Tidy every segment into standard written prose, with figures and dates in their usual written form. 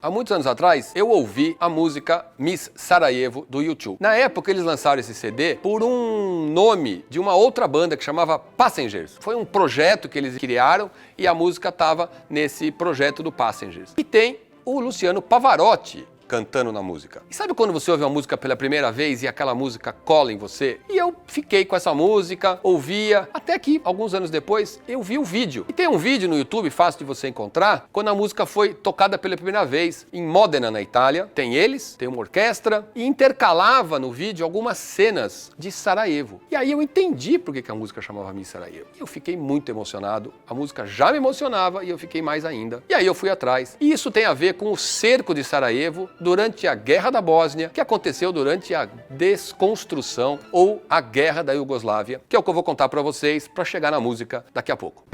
Há muitos anos atrás, eu ouvi a música Miss Sarajevo, do U2. Na época, eles lançaram esse CD por um nome de uma outra banda que chamava Passengers. Foi um projeto que eles criaram e a música estava nesse projeto do Passengers. E tem o Luciano Pavarotti cantando na música. E sabe quando você ouve uma música pela primeira vez e aquela música cola em você? E eu fiquei com essa música, ouvia, até que alguns anos depois eu vi o vídeo. E tem um vídeo no YouTube, fácil de você encontrar, quando a música foi tocada pela primeira vez em Modena, na Itália. Tem eles, tem uma orquestra e intercalava no vídeo algumas cenas de Sarajevo. E aí eu entendi por que a música chamava Miss Sarajevo. E eu fiquei muito emocionado, a música já me emocionava e eu fiquei mais ainda. E aí eu fui atrás. E isso tem a ver com o cerco de Sarajevo durante a Guerra da Bósnia, que aconteceu durante a desconstrução ou a Guerra da Iugoslávia, que é o que eu vou contar para vocês para chegar na música daqui a pouco.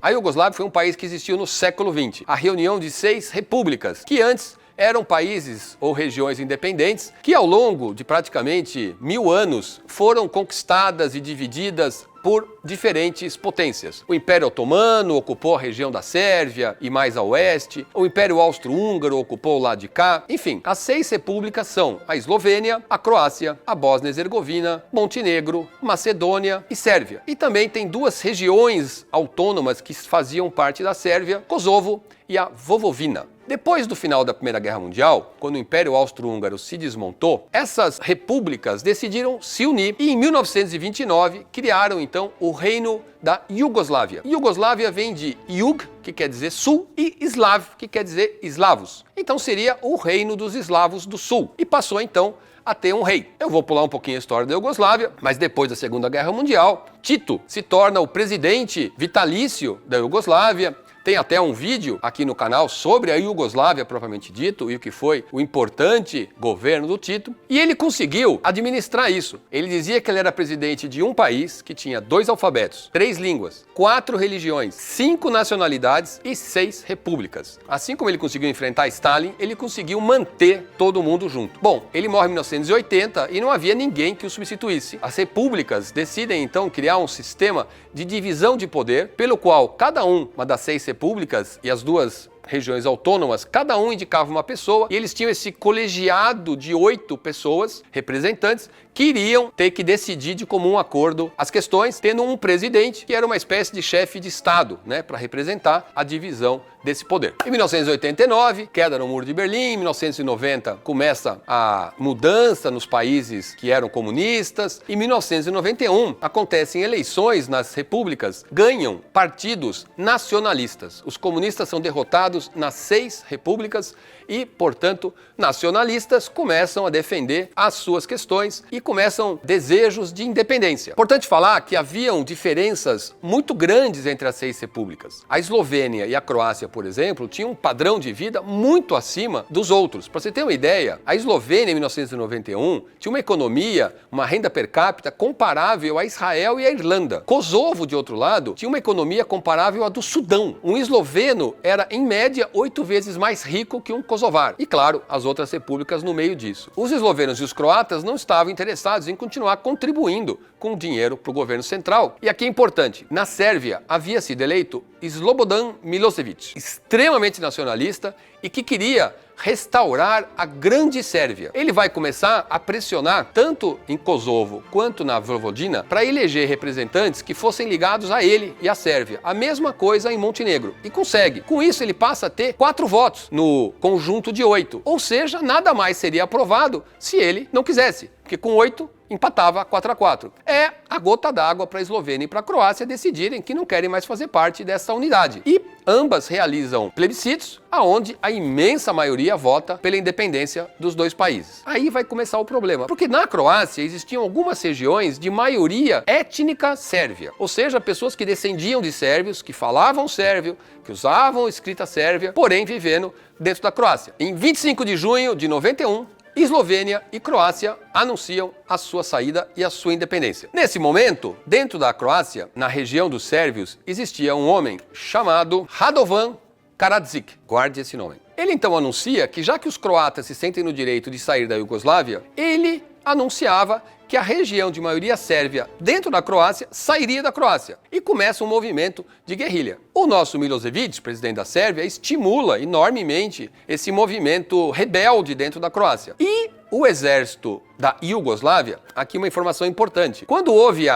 A Iugoslávia foi um país que existiu no século XX, a reunião de 6 repúblicas, que antes eram países ou regiões independentes que ao longo de praticamente 1000 anos foram conquistadas e divididas por diferentes potências. O Império Otomano ocupou a região da Sérvia e mais a oeste, o Império Austro-Húngaro ocupou o lado de cá. Enfim, as 6 repúblicas são a Eslovênia, a Croácia, a Bósnia-Herzegovina, Montenegro, Macedônia e Sérvia. E também tem 2 regiões autônomas que faziam parte da Sérvia, Kosovo e a Vojvodina. Depois do final da Primeira Guerra Mundial, quando o Império Austro-Húngaro se desmontou, essas repúblicas decidiram se unir e em 1929 criaram então o Reino da Iugoslávia. Iugoslávia vem de Jug, que quer dizer sul, e Slav, que quer dizer eslavos. Então seria o Reino dos Eslavos do Sul. E passou então a ter um rei. Eu vou pular um pouquinho a história da Iugoslávia, mas depois da Segunda Guerra Mundial, Tito se torna o presidente vitalício da Iugoslávia. Tem até um vídeo aqui no canal sobre a Iugoslávia propriamente dito e o que foi o importante governo do Tito. E ele conseguiu administrar isso. Ele dizia que ele era presidente de um país que tinha 2 alfabetos, 3 línguas, 4 religiões, 5 nacionalidades e 6 repúblicas. Assim como ele conseguiu enfrentar Stalin, ele conseguiu manter todo mundo junto. Bom, ele morre em 1980 e não havia ninguém que o substituísse. As repúblicas decidem então criar um sistema de divisão de poder pelo qual cada uma das 6 repúblicas e as 2 regiões autônomas, cada um indicava uma pessoa e eles tinham esse colegiado de 8 pessoas, representantes, que iriam ter que decidir de comum acordo as questões, tendo um presidente que era uma espécie de chefe de Estado, para representar a divisão desse poder. Em 1989, queda no Muro de Berlim, em 1990 começa a mudança nos países que eram comunistas, em 1991 acontecem eleições nas repúblicas, ganham partidos nacionalistas. Os comunistas são derrotados nas 6 repúblicas e, portanto, nacionalistas começam a defender as suas questões e começam desejos de independência. Importante falar que haviam diferenças muito grandes entre as 6 repúblicas. A Eslovênia e a Croácia, por exemplo, tinham um padrão de vida muito acima dos outros. Para você ter uma ideia, a Eslovênia, em 1991, tinha uma economia, uma renda per capita comparável a Israel e a Irlanda. Kosovo, de outro lado, tinha uma economia comparável à do Sudão. Um esloveno era, em média, 8 vezes mais rico que um kosovar. E, claro, as outras repúblicas no meio disso. Os eslovenos e os croatas não estavam interessados em continuar contribuindo com dinheiro para o governo central. E aqui é importante, na Sérvia havia sido eleito Slobodan Milošević, extremamente nacionalista e que queria restaurar a Grande Sérvia. Ele vai começar a pressionar tanto em Kosovo quanto na Vojvodina para eleger representantes que fossem ligados a ele e à Sérvia. A mesma coisa em Montenegro. E consegue. Com isso ele passa a ter 4 votos no conjunto de 8. Ou seja, nada mais seria aprovado se ele não quisesse. Porque com 8 empatava 4-4. É a gota d'água para a Eslovênia e para a Croácia decidirem que não querem mais fazer parte dessa unidade. E ambas realizam plebiscitos, aonde a imensa maioria vota pela independência dos 2 países. Aí vai começar o problema, porque na Croácia existiam algumas regiões de maioria étnica sérvia, ou seja, pessoas que descendiam de sérvios, que falavam sérvio, que usavam escrita sérvia, porém vivendo dentro da Croácia. Em 25 de junho de 91, Eslovênia e Croácia anunciam a sua saída e a sua independência. Nesse momento, dentro da Croácia, na região dos sérvios, existia um homem chamado Radovan Karadzic. Guarde esse nome. Ele então anuncia que já que os croatas se sentem no direito de sair da Iugoslávia, ele anunciava que a região de maioria sérvia dentro da Croácia sairia da Croácia e começa um movimento de guerrilha. O nosso Milošević, presidente da Sérvia, estimula enormemente esse movimento rebelde dentro da Croácia. E o exército da Iugoslávia, aqui uma informação importante, quando houve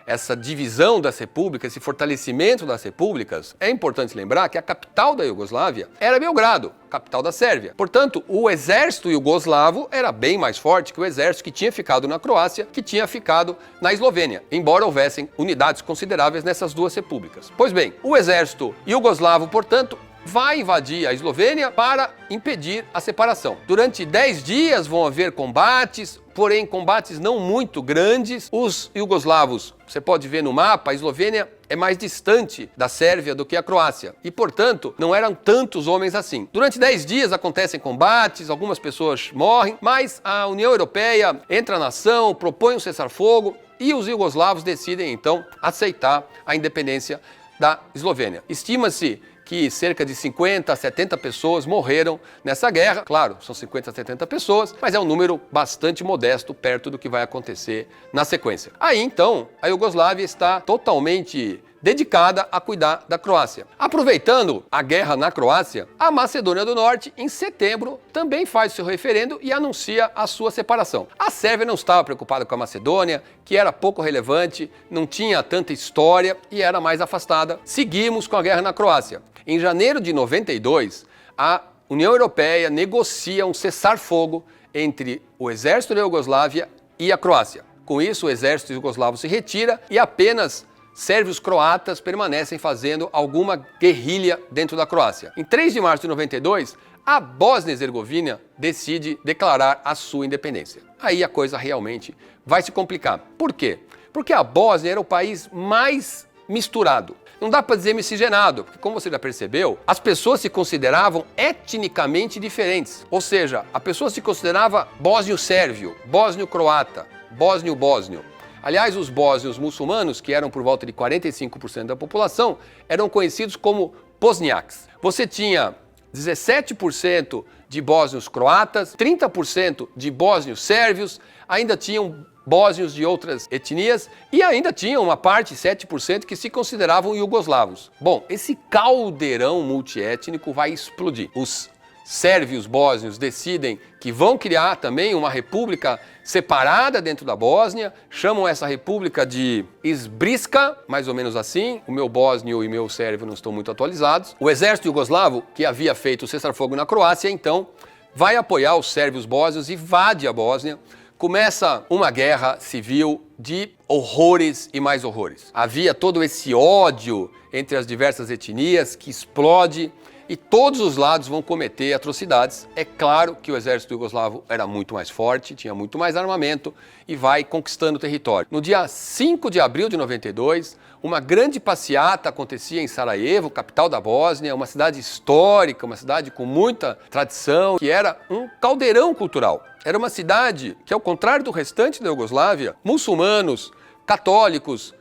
essa divisão das repúblicas, esse fortalecimento das repúblicas, é importante lembrar que a capital da Iugoslávia era Belgrado, capital da Sérvia. Portanto, o exército iugoslavo era bem mais forte que o exército que tinha ficado na Croácia, que tinha ficado na Eslovênia, embora houvessem unidades consideráveis nessas duas repúblicas. Pois bem, o exército iugoslavo, portanto, vai invadir a Eslovênia para impedir a separação. Durante 10 dias vão haver combates, porém combates não muito grandes. Os iugoslavos, você pode ver no mapa, a Eslovênia é mais distante da Sérvia do que a Croácia e, portanto, não eram tantos homens assim. Durante 10 dias acontecem combates, algumas pessoas morrem, mas a União Europeia entra na ação, propõe um cessar-fogo e os iugoslavos decidem, então, aceitar a independência da Eslovênia. Estima-se que cerca de 50 a 70 pessoas morreram nessa guerra. Claro, são 50 a 70 pessoas, mas é um número bastante modesto perto do que vai acontecer na sequência. Aí, então, a Iugoslávia está totalmente dedicada a cuidar da Croácia. Aproveitando a guerra na Croácia, a Macedônia do Norte, em setembro, também faz seu referendo e anuncia a sua separação. A Sérvia não estava preocupada com a Macedônia, que era pouco relevante, não tinha tanta história e era mais afastada. Seguimos com a guerra na Croácia. Em janeiro de 92, a União Europeia negocia um cessar-fogo entre o exército da Iugoslávia e a Croácia. Com isso, o exército iugoslavo se retira e apenas sérvios croatas permanecem fazendo alguma guerrilha dentro da Croácia. Em 3 de março de 92, a Bósnia e Herzegovina decide declarar a sua independência. Aí a coisa realmente vai se complicar. Por quê? Porque a Bósnia era o país mais misturado. Não dá para dizer miscigenado, porque como você já percebeu, as pessoas se consideravam etnicamente diferentes. Ou seja, a pessoa se considerava bósnio-sérvio, bósnio-croata, bósnio-bósnio. Aliás, os bósnios muçulmanos, que eram por volta de 45% da população, eram conhecidos como bosniaques. Você tinha 17% de bósnios croatas, 30% de bósnios sérvios, ainda tinham bósnios de outras etnias e ainda tinha uma parte, 7%, que se consideravam iugoslavos. Bom, esse caldeirão multiétnico vai explodir. Os sérvios bósnios decidem que vão criar também uma república separada dentro da Bósnia, chamam essa república de Izbriska, mais ou menos assim. O meu bósnio e meu sérvio não estão muito atualizados. O exército iugoslavo, que havia feito o cessar-fogo na Croácia, então vai apoiar os sérvios bósnios e invade a Bósnia. Começa uma guerra civil de horrores e mais horrores. Havia todo esse ódio entre as diversas etnias que explode e todos os lados vão cometer atrocidades. É claro que o exército iugoslavo era muito mais forte, tinha muito mais armamento e vai conquistando o território. No dia 5 de abril de 92, uma grande passeata acontecia em Sarajevo, capital da Bósnia, uma cidade histórica, uma cidade com muita tradição, que era um caldeirão cultural. Era uma cidade que, ao contrário do restante da Iugoslávia, muçulmanos, católicos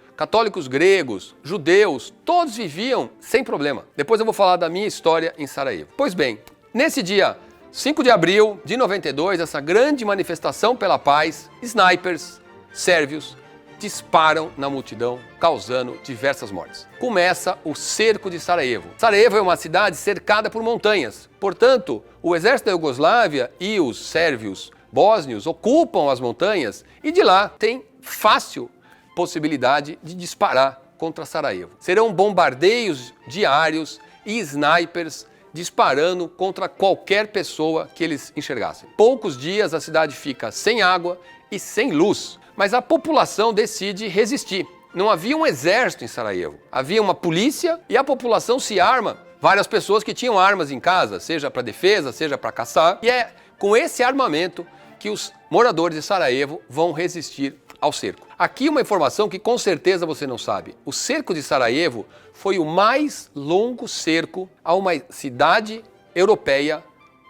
gregos, judeus, todos viviam sem problema. Depois eu vou falar da minha história em Sarajevo. Pois bem, nesse dia 5 de abril de 92, essa grande manifestação pela paz, snipers sérvios disparam na multidão, causando diversas mortes. Começa o cerco de Sarajevo. Sarajevo é uma cidade cercada por montanhas. Portanto, o exército da Iugoslávia e os sérvios bósnios ocupam as montanhas e de lá tem fácil possibilidade de disparar contra Sarajevo. Serão bombardeios diários e snipers disparando contra qualquer pessoa que eles enxergassem. Poucos dias a cidade fica sem água e sem luz, mas a população decide resistir. Não havia um exército em Sarajevo, havia uma polícia e a população se arma. Várias pessoas que tinham armas em casa, seja para defesa, seja para caçar, e é com esse armamento que os moradores de Sarajevo vão resistir ao cerco. Aqui uma informação que com certeza você não sabe. O cerco de Sarajevo foi o mais longo cerco a uma cidade europeia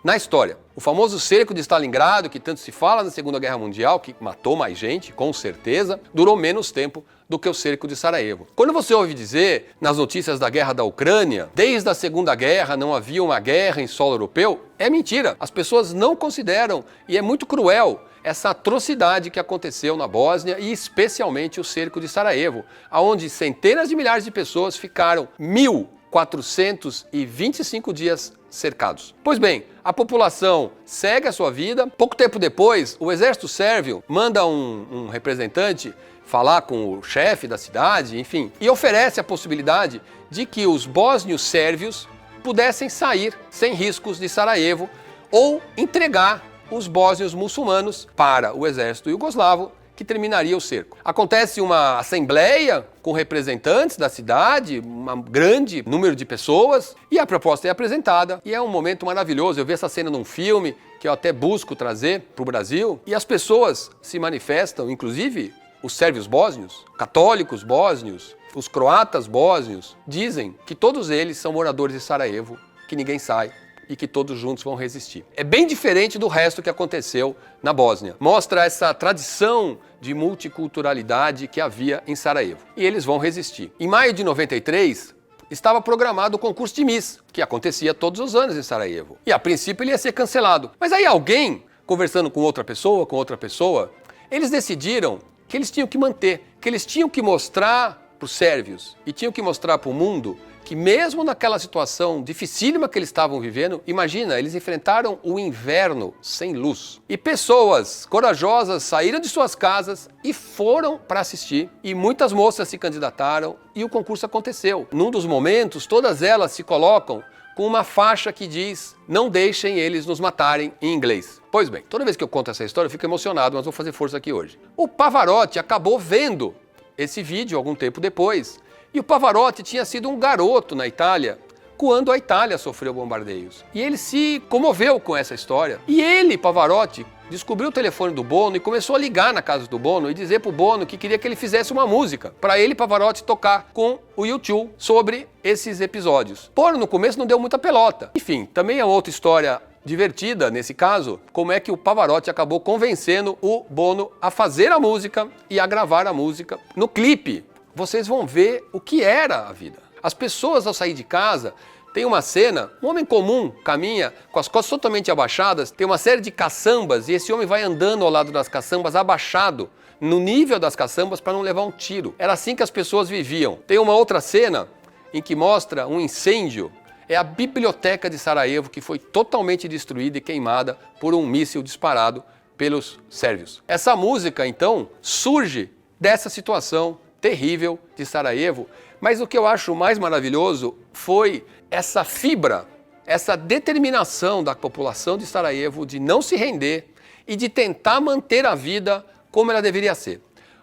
na história. O famoso cerco de Stalingrado, que tanto se fala na Segunda Guerra Mundial, que matou mais gente, com certeza, durou menos tempo do que o cerco de Sarajevo. Quando você ouve dizer, nas notícias da guerra da Ucrânia, desde a Segunda Guerra não havia uma guerra em solo europeu, é mentira. As pessoas não consideram, e é muito cruel, essa atrocidade que aconteceu na Bósnia e especialmente o cerco de Sarajevo, onde centenas de milhares de pessoas ficaram 1.425 dias cercados. Pois bem, a população segue a sua vida. Pouco tempo depois, o exército sérvio manda um representante falar com o chefe da cidade, enfim, e oferece a possibilidade de que os bósnios sérvios pudessem sair sem riscos de Sarajevo ou entregar os bósnios muçulmanos para o exército iugoslavo, que terminaria o cerco. Acontece uma assembleia com representantes da cidade, um grande número de pessoas, e a proposta é apresentada, e é um momento maravilhoso. Eu vi essa cena num filme, que eu até busco trazer para o Brasil, e as pessoas se manifestam, inclusive os sérvios bósnios, católicos bósnios, os croatas bósnios, dizem que todos eles são moradores de Sarajevo, que ninguém sai, e que todos juntos vão resistir. É bem diferente do resto que aconteceu na Bósnia. Mostra essa tradição de multiculturalidade que havia em Sarajevo. E eles vão resistir. Em maio de 93, estava programado o concurso de Miss, que acontecia todos os anos em Sarajevo. E a princípio ele ia ser cancelado. Mas aí alguém, conversando com outra pessoa, eles decidiram que eles tinham que manter, que eles tinham que mostrar para os sérvios e tinham que mostrar para o mundo que mesmo naquela situação dificílima que eles estavam vivendo, imagina, eles enfrentaram o inverno sem luz. E pessoas corajosas saíram de suas casas e foram para assistir. E muitas moças se candidataram e o concurso aconteceu. Num dos momentos, todas elas se colocam com uma faixa que diz: não deixem eles nos matarem, em inglês. Pois bem, toda vez que eu conto essa história eu fico emocionado, mas vou fazer força aqui hoje. O Pavarotti acabou vendo esse vídeo algum tempo depois. E o Pavarotti tinha sido um garoto na Itália quando a Itália sofreu bombardeios. E ele se comoveu com essa história. E ele, Pavarotti, descobriu o telefone do Bono e começou a ligar na casa do Bono e dizer para o Bono que queria que ele fizesse uma música para ele, Pavarotti, tocar com o U2 sobre esses episódios. Bono, no começo, não deu muita pelota. Enfim, também é outra história divertida nesse caso, como é que o Pavarotti acabou convencendo o Bono a fazer a música e a gravar a música. No clipe, vocês vão ver o que era a vida. As pessoas, ao sair de casa, tem uma cena, um homem comum caminha com as costas totalmente abaixadas, tem uma série de caçambas e esse homem vai andando ao lado das caçambas abaixado, no nível das caçambas, para não levar um tiro. Era assim que as pessoas viviam. Tem uma outra cena em que mostra um incêndio. É a biblioteca de Sarajevo, que foi totalmente destruída e queimada por um míssil disparado pelos sérvios. Essa música, então, surge dessa situação terrível de Sarajevo, mas o que eu acho mais maravilhoso foi essa fibra, essa determinação da população de Sarajevo de não se render e de tentar manter a vida como ela deveria ser.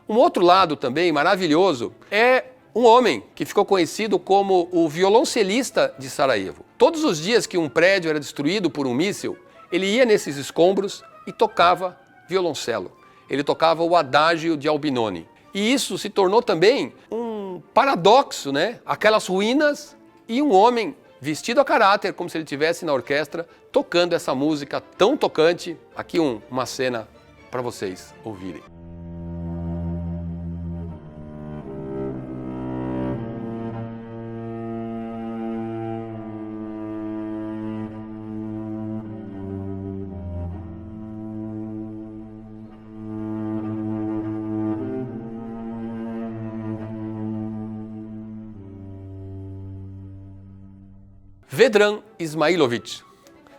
Um outro lado também maravilhoso é um homem que ficou conhecido como o violoncelista de Sarajevo. Todos os dias que um prédio era destruído por um míssil, ele ia nesses escombros e tocava violoncelo. Ele tocava o Adágio de Albinoni. E isso se tornou também um paradoxo, né? Aquelas ruínas e um homem vestido a caráter, como se ele estivesse na orquestra, tocando essa música tão tocante. Aqui uma cena para vocês ouvirem. Vedran Ismailovic.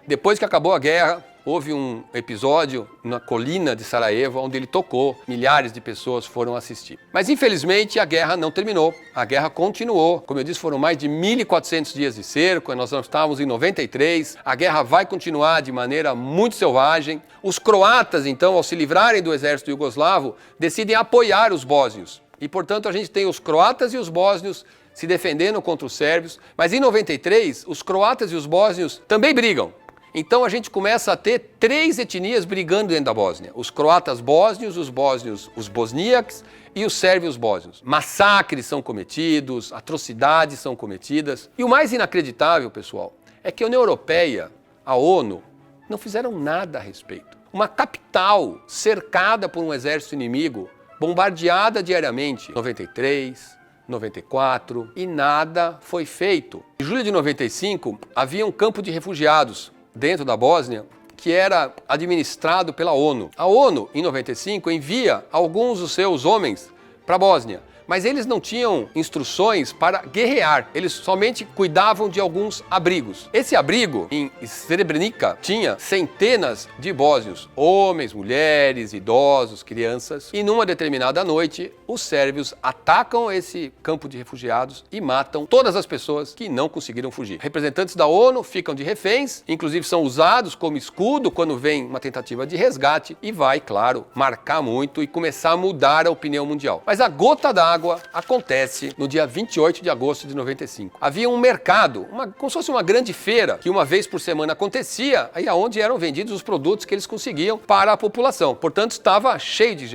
Depois que acabou a guerra, houve um episódio na colina de Sarajevo onde ele tocou, milhares de pessoas foram assistir. Mas infelizmente a guerra não terminou, a guerra continuou. Como eu disse, foram mais de 1.400 dias de cerco, nós estávamos em 93, a guerra vai continuar de maneira muito selvagem. Os croatas, então, ao se livrarem do exército iugoslavo, decidem apoiar os bósnios. E, portanto, a gente tem os croatas e os bósnios se defendendo contra os sérvios, mas em 93, os croatas e os bósnios também brigam. Então a gente começa a ter 3 etnias brigando dentro da Bósnia. Os croatas bósnios, os bosníacos e os sérvios bósnios. Massacres são cometidos, atrocidades são cometidas. E o mais inacreditável, pessoal, é que a União Europeia, a ONU, não fizeram nada a respeito. Uma capital cercada por um exército inimigo bombardeada diariamente. 93, 94 e nada foi feito. Em julho de 95, havia um campo de refugiados dentro da Bósnia que era administrado pela ONU. A ONU, em 95, envia alguns dos seus homens para a Bósnia, mas eles não tinham instruções para guerrear, eles somente cuidavam de alguns abrigos. Esse abrigo, em Srebrenica, tinha centenas de bósnios, homens, mulheres, idosos, crianças, e numa determinada noite, os sérvios atacam esse campo de refugiados e matam todas as pessoas que não conseguiram fugir. Representantes da ONU ficam de reféns, inclusive são usados como escudo quando vem uma tentativa de resgate, e vai, claro, marcar muito e começar a mudar a opinião mundial. Mas a gota d'água acontece no dia 28 de agosto de 95. Havia um mercado, como se fosse uma grande feira, que uma vez por semana acontecia, aí aonde eram vendidos os produtos que eles conseguiam para a população. Portanto, estava cheio de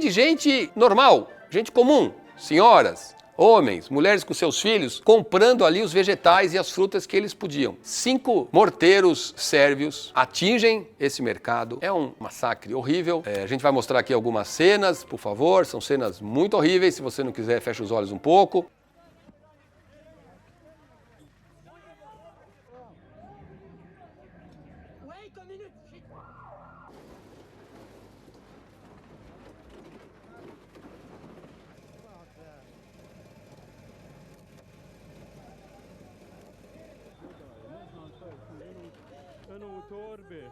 gente normal, gente comum, senhoras, homens, mulheres com seus filhos, comprando ali os vegetais e as frutas que eles podiam. 5 morteiros sérvios atingem esse mercado. É um massacre horrível. A gente vai mostrar aqui algumas cenas, por favor. São cenas muito horríveis. Se você não quiser, fecha os olhos um pouco. U torbe.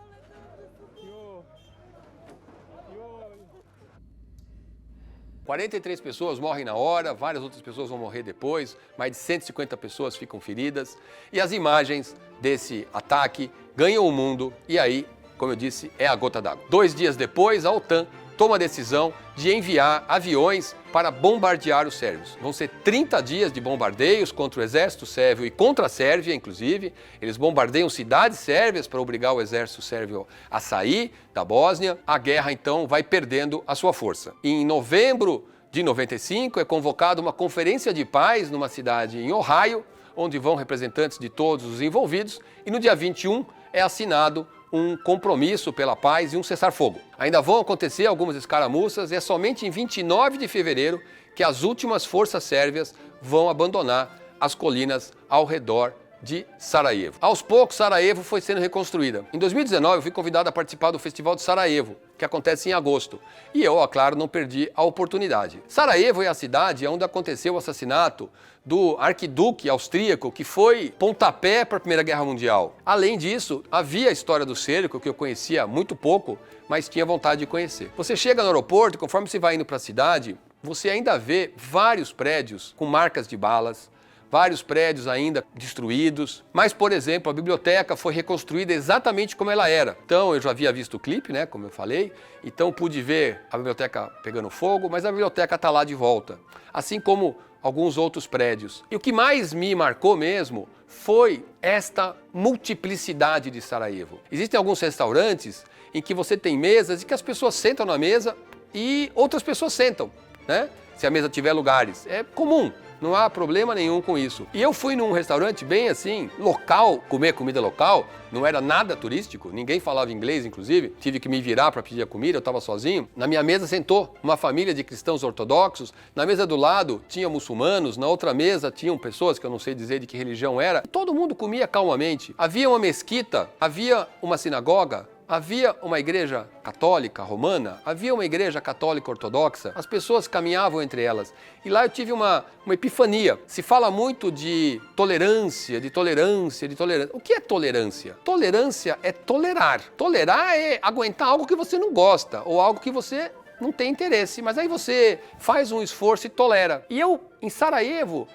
43 pessoas morrem na hora, várias outras pessoas vão morrer depois, mais de 150 pessoas ficam feridas. E as imagens desse ataque ganham o mundo e aí, como eu disse, é a gota d'água. 2 dias depois, a OTAN toma a decisão de enviar aviões para bombardear os sérvios. Vão ser 30 dias de bombardeios contra o exército sérvio e contra a Sérvia, inclusive. Eles bombardeiam cidades sérvias para obrigar o exército sérvio a sair da Bósnia. A guerra, então, vai perdendo a sua força. Em novembro de 95, é convocada uma conferência de paz numa cidade em Ohio, onde vão representantes de todos os envolvidos, e no dia 21 é assinado um compromisso pela paz e um cessar-fogo. Ainda vão acontecer algumas escaramuças e é somente em 29 de fevereiro que as últimas forças sérvias vão abandonar as colinas ao redor de Sarajevo. Aos poucos, Sarajevo foi sendo reconstruída. Em 2019, eu fui convidado a participar do Festival de Sarajevo, que acontece em agosto. E eu, claro, não perdi a oportunidade. Sarajevo é a cidade onde aconteceu o assassinato do arquiduque austríaco, que foi pontapé para a Primeira Guerra Mundial. Além disso, havia a história do cerco, que eu conhecia muito pouco, mas tinha vontade de conhecer. Você chega no aeroporto, conforme você vai indo para a cidade, você ainda vê vários prédios com marcas de balas, vários prédios ainda destruídos, mas, por exemplo, a biblioteca foi reconstruída exatamente como ela era. Então, eu já havia visto o clipe, né, como eu falei, então pude ver a biblioteca pegando fogo, mas a biblioteca está lá de volta, assim como alguns outros prédios. E o que mais me marcou mesmo foi esta multiplicidade de Sarajevo. Existem alguns restaurantes em que você tem mesas e que as pessoas sentam na mesa e outras pessoas sentam, né? Se a mesa tiver lugares. É comum. Não há problema nenhum com isso. E eu fui num restaurante bem assim, local, comer comida local, não era nada turístico, ninguém falava inglês, inclusive, tive que me virar para pedir a comida, eu estava sozinho. Na minha mesa sentou uma família de cristãos ortodoxos, na mesa do lado tinha muçulmanos, na outra mesa tinham pessoas que eu não sei dizer de que religião era. Todo mundo comia calmamente. Havia uma mesquita, havia uma sinagoga, havia uma igreja católica romana, havia uma igreja católica ortodoxa, as pessoas caminhavam entre elas. E lá eu tive uma epifania. Se fala muito de tolerância, de tolerância, de tolerância. O que é tolerância? Tolerância é tolerar. Tolerar é aguentar algo que você não gosta ou algo que você não tem interesse, mas aí você faz um esforço e tolera. E eu, em Sarajevo,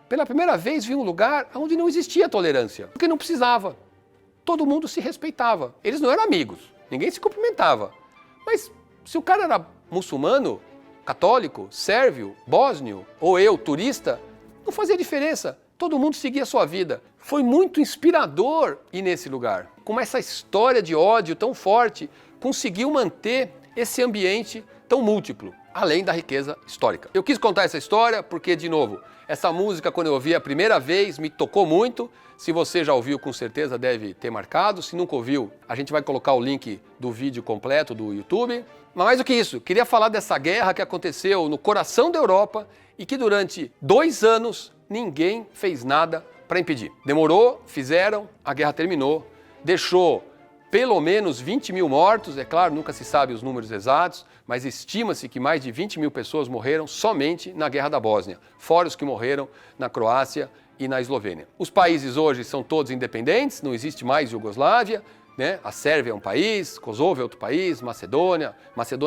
pela primeira vez vi um lugar onde não existia tolerância, porque não precisava. Todo mundo se respeitava. Eles não eram amigos, ninguém se cumprimentava. Mas se o cara era muçulmano, católico, sérvio, bósnio, ou eu, turista, não fazia diferença. Todo mundo seguia a sua vida. Foi muito inspirador ir nesse lugar. Como essa história de ódio tão forte conseguiu manter esse ambiente tão múltiplo. além da riqueza histórica. Eu quis contar essa história porque, de novo, essa música, quando eu ouvi a primeira vez, me tocou muito. Se você já ouviu, com certeza deve ter marcado. Se nunca ouviu, a gente vai colocar o link do vídeo completo do YouTube. Mas mais do que isso, queria falar dessa guerra que aconteceu no coração da Europa e que durante 2 anos ninguém fez nada para impedir. Demorou, fizeram, a guerra terminou, deixou pelo menos 20 mil mortos, é claro, nunca se sabe os números exatos, mas estima-se que mais de 20 mil pessoas morreram somente na Guerra da Bósnia, fora os que morreram na Croácia e na Eslovênia. Os países hoje são todos independentes, não existe mais Iugoslávia, né? A Sérvia é um país, Kosovo é outro país, Macedônia,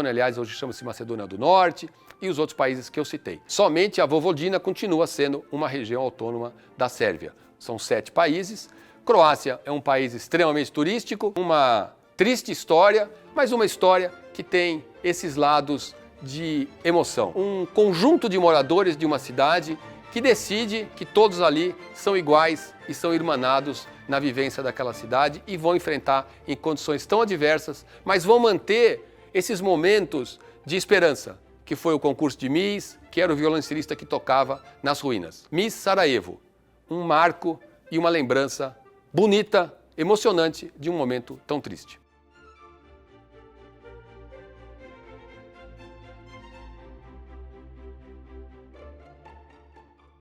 aliás, hoje chama-se Macedônia do Norte, e os outros países que eu citei. Somente a Vojvodina continua sendo uma região autônoma da Sérvia. São 7 países. Croácia é um país extremamente turístico, uma triste história, mas uma história que tem esses lados de emoção. Um conjunto de moradores de uma cidade que decide que todos ali são iguais e são irmanados na vivência daquela cidade e vão enfrentar em condições tão adversas, mas vão manter esses momentos de esperança, que foi o concurso de Miss, que era o violoncelista que tocava nas ruínas. Miss Sarajevo, um marco e uma lembrança bonita, emocionante de um momento tão triste.